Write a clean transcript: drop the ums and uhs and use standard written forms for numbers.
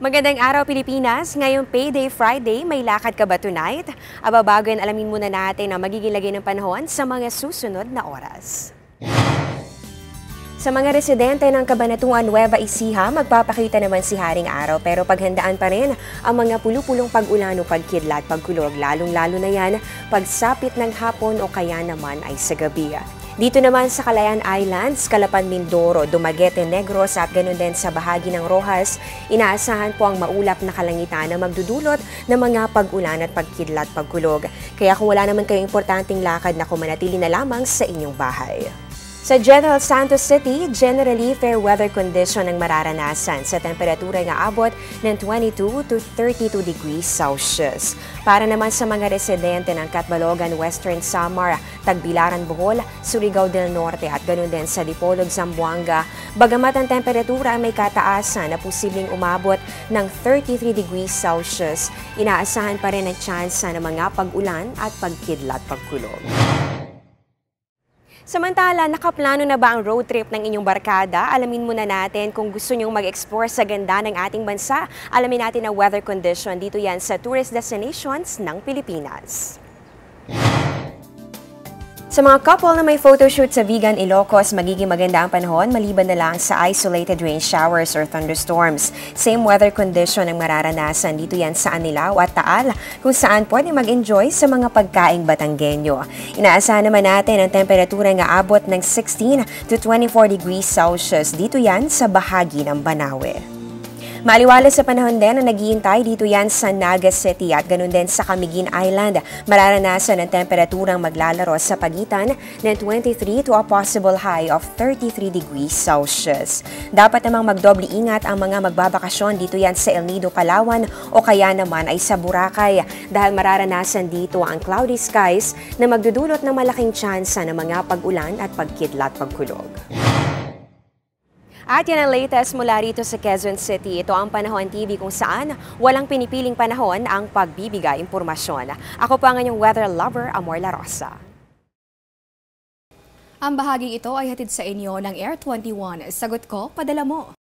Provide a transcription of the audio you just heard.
Magandang araw Pilipinas! Ngayong Payday Friday, may lakad ka ba tonight? Bago yan, alamin muna natin ang magiging lagay ng panahon sa mga susunod na oras. Sa mga residente ng Cabanatuan Nueva Ecija, magpapakita naman si Haring Araw pero paghandaan pa rin ang mga pulupulong pag-ulan o pagkidlat, pagkulog, lalong-lalo na yan pagsapit ng hapon o kaya naman ay sa gabi. Dito naman sa Calayan Islands, Calapan, Mindoro, Dumaguete, Negros at ganoon din sa bahagi ng Rojas, inaasahan po ang maulap na kalangitan na magdudulot ng mga pag-ulan at pagkidlat, pagkulog. Kaya kung wala naman kayong importanteng lakad na manatili na lamang sa inyong bahay. Sa General Santos City, generally fair weather condition ang mararanasan sa temperatura nga abot ng 22 to 32 degrees Celsius. Para naman sa mga residente ng Catbalogan, Western Samar, Tagbilaran, Bohol, Surigao del Norte at ganoon din sa Dipolog, Zamboanga, bagamat ang temperatura may kataasan na posibleng umabot ng 33 degrees Celsius, inaasahan pa rin ang tsansa ng mga pag-ulan at pagkidlat, pagkulog. Samantala, nakaplano na ba ang road trip ng inyong barkada? Alamin muna natin kung gusto nyong mag-explore sa ganda ng ating bansa. Alamin natin ang weather condition dito yan sa tourist destinations ng Pilipinas. Sa mga couple na may photoshoot sa Vigan, Ilocos, magiging maganda ang panahon maliban na lang sa isolated rain showers or thunderstorms. Same weather condition ang mararanasan dito yan sa Anilao at Taal kung saan pwede mag-enjoy sa mga pagkaing Batanggenyo. Inaasahan naman natin ang temperatura nga abot ng 16 to 24 degrees Celsius dito yan sa bahagi ng Banawe. Maliwalas sa panahon din na naghihintay dito yan sa Naga City at ganun din sa Camiguin Island. Mararanasan ang temperaturang maglalaro sa pagitan ng 23 to a possible high of 33 degrees Celsius. Dapat namang magdoble ingat ang mga magbabakasyon dito yan sa El Nido, Palawan o kaya naman ay sa Boracay dahil mararanasan dito ang cloudy skies na magdudulot ng malaking tsansa ng mga pag-ulan at pagkidlat, pagkulog. At yan ang latest mula rito sa Quezon City. Ito ang Panahon TV kung saan walang pinipiling panahon ang pagbibigay impormasyon. Ako po ang inyong weather lover, Amor La Rosa. Ang bahaging ito ay hatid sa inyo ng Air 21. Sagot ko, padala mo.